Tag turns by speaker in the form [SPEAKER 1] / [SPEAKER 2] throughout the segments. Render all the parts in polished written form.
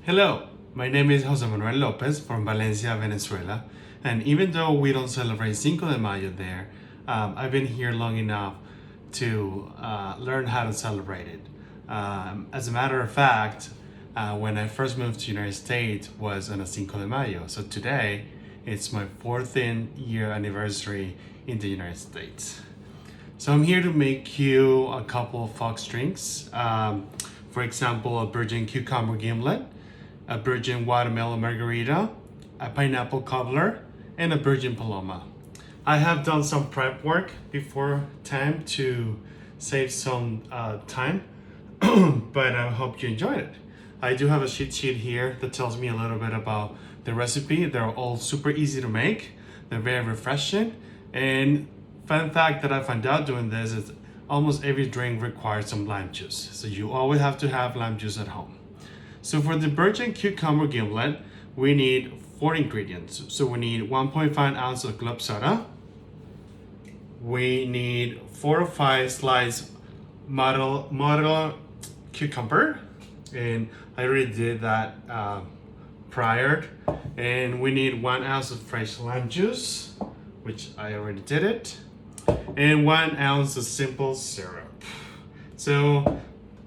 [SPEAKER 1] Hello, my name is Jose Lopez from Valencia, Venezuela. And even though we don't celebrate Cinco de Mayo there, I've been here long enough to learn how to celebrate it. As a matter of fact, when I first moved to the United States was on a Cinco de Mayo. So today, it's my 14th year anniversary in the United States. So I'm here to make you a couple of fox drinks. For example, a virgin cucumber gimlet, a virgin watermelon margarita, a pineapple cobbler, and a virgin paloma. I have done some prep work before time to save some time, but I hope you enjoyed it. I do have a cheat sheet here that tells me a little bit about the recipe. They're all super easy to make. They're very refreshing. And fun fact that I found out doing this is almost every drink requires some lime juice. So you always have to have lime juice at home. So for the virgin cucumber gimlet, we need 4 ingredients. So we need 1.5 ounces of club soda. We need 4 or 5 slices model cucumber, and I already did that prior. And we need 1 ounce of fresh lime juice, which I already did it, and 1 ounce of simple syrup. So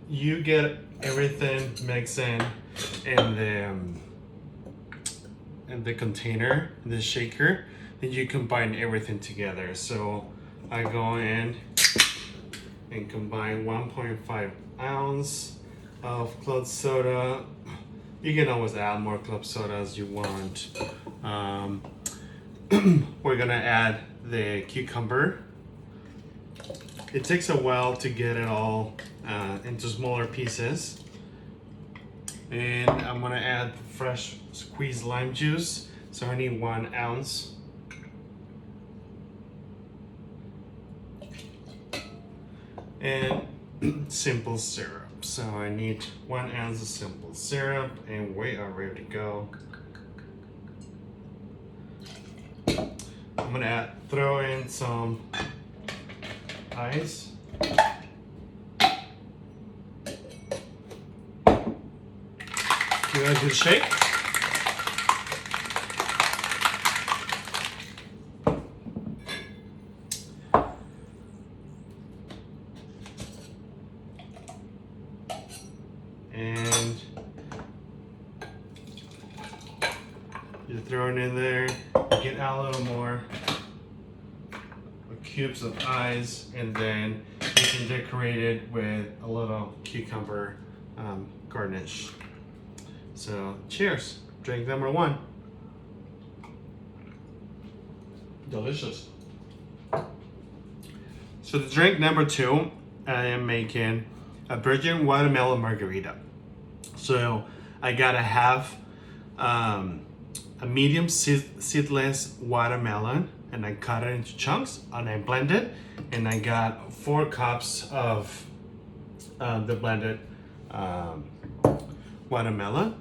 [SPEAKER 1] you get everything mixed in the container, the shaker, and you combine everything together. So I go in and combine 1.5 ounce of club soda. You can always add more club soda as you want. We're gonna add the cucumber. It takes a while to get it all into smaller pieces. And I'm gonna add fresh squeezed lime juice. So I need 1 ounce. And simple syrup. So I need 1 ounce of simple syrup, and we are ready to go. I'm gonna throw in some ice. Give it a good shake. And you throw it in there. You can add a little more cubes of ice, and then you can decorate it with a little cucumber garnish. So cheers, drink number 1. Delicious. So the drink number 2, I am making a virgin watermelon margarita. So I gotta have a medium seedless watermelon, and I cut it into chunks and I blend it, and I got 4 cups of the blended watermelon.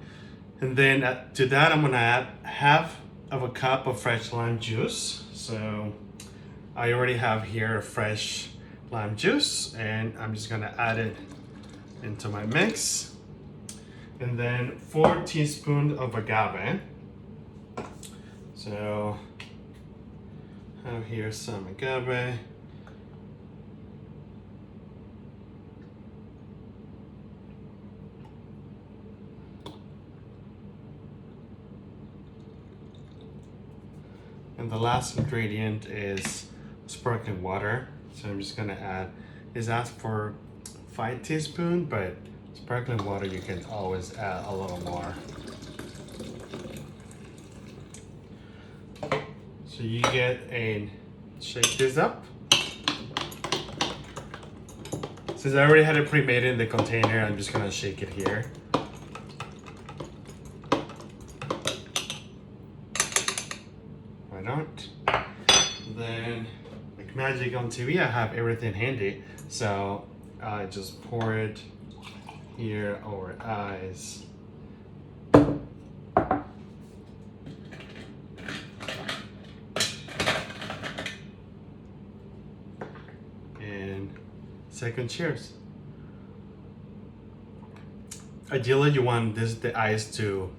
[SPEAKER 1] And then to that I'm gonna add half of a cup of fresh lime juice. So I already have here fresh lime juice, and I'm just gonna add it into my mix. And then 4 teaspoons of agave. So I have here some agave. And the last ingredient is sparkling water. So I'm just gonna add, it's asked for 5 teaspoons, but sparkling water you can always add a little more. So you get and shake this up. Since I already had it pre-made in the container, I'm just gonna shake it here. Why not? Then, like magic on TV, I have everything handy. So I just pour it here over ice. And second cheers. Ideally, you want the ice to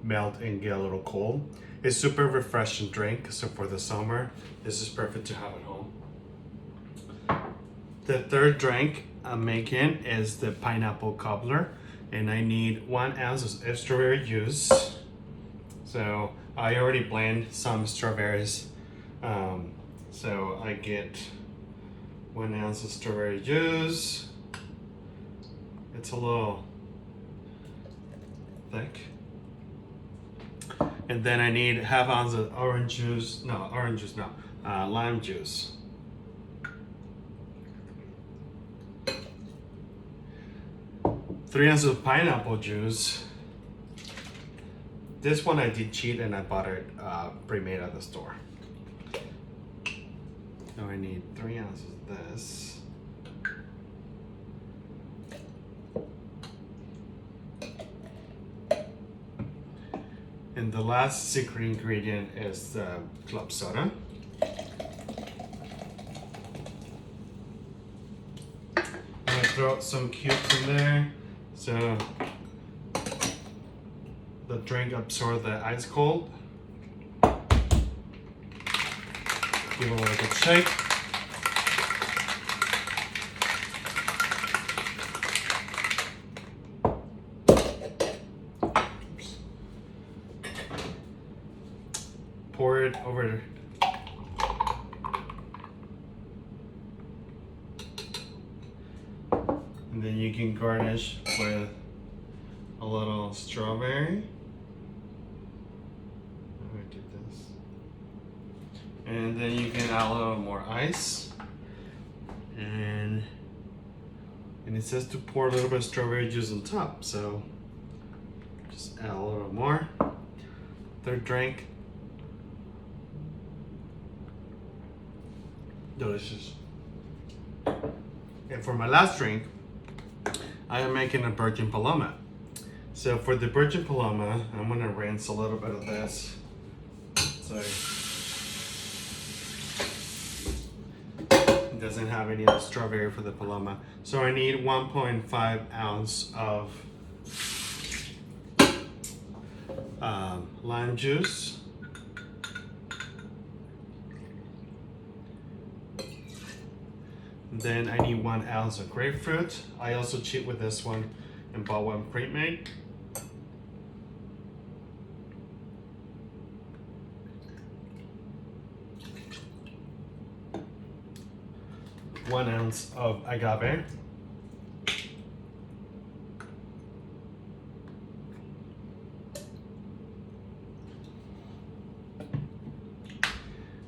[SPEAKER 1] melt and get a little cold. It's super refreshing drink, so for the summer, this is perfect to have at home. The third drink I'm making is the pineapple cobbler, and I need 1 ounce of strawberry juice. So I already blend some strawberries, so I get 1 ounce of strawberry juice. It's a little thick. And then I need half ounce of lime juice. 3 ounces of pineapple juice. This one I did cheat and I bought it pre-made at the store. So I need 3 ounces of this. And the last secret ingredient is the club soda. I'm gonna throw some cubes in there so the drink absorbs the ice cold. Give it a little good shake. Pour it over. And then you can garnish with a little strawberry. How do I do this? And then you can add a little more ice. And it says to pour a little bit of strawberry juice on top, so just add a little more. Third drink. Delicious. And for my last drink, I am making a virgin paloma. So for the virgin paloma, I'm gonna rinse a little bit of this. So it doesn't have any of the strawberry for the paloma. So I need 1.5 ounce of lime juice. Then I need 1 ounce of grapefruit. I also cheat with this one and bought one pre-made. One ounce of agave.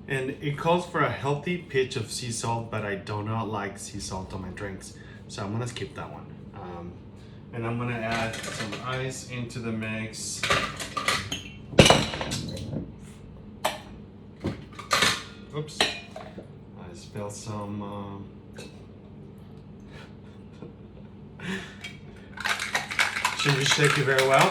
[SPEAKER 1] And it calls for a healthy pitch of sea salt, but I do not like sea salt on my drinks, so I'm gonna skip that one. And I'm gonna add some ice into the mix. Oops, I spilled some. Should you shake it very well?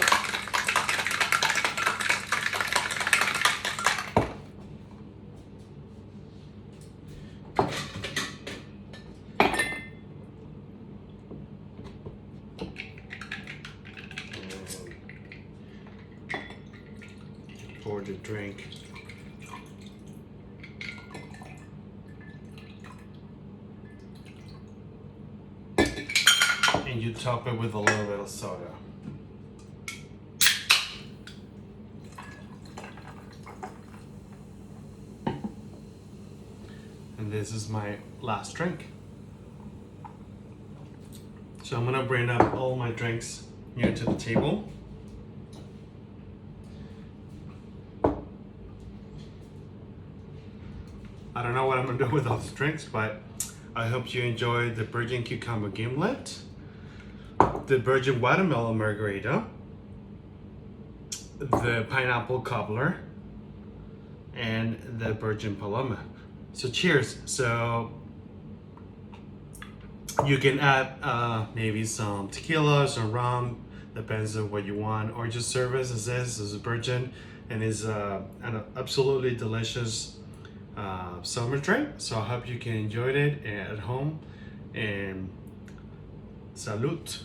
[SPEAKER 1] Pour the drink. And you top it with a little bit of soda. And this is my last drink. So I'm gonna bring up all my drinks near to the table. I don't know what I'm gonna do with all these drinks, but I hope you enjoyed the virgin cucumber gimlet, the virgin watermelon margarita, the pineapple cobbler, and the virgin paloma. So cheers. So you can add maybe some tequila, some rum, depends on what you want, or just serve it as this, as a virgin, and is an absolutely delicious summer drink. So I hope you can enjoy it at home, and salud.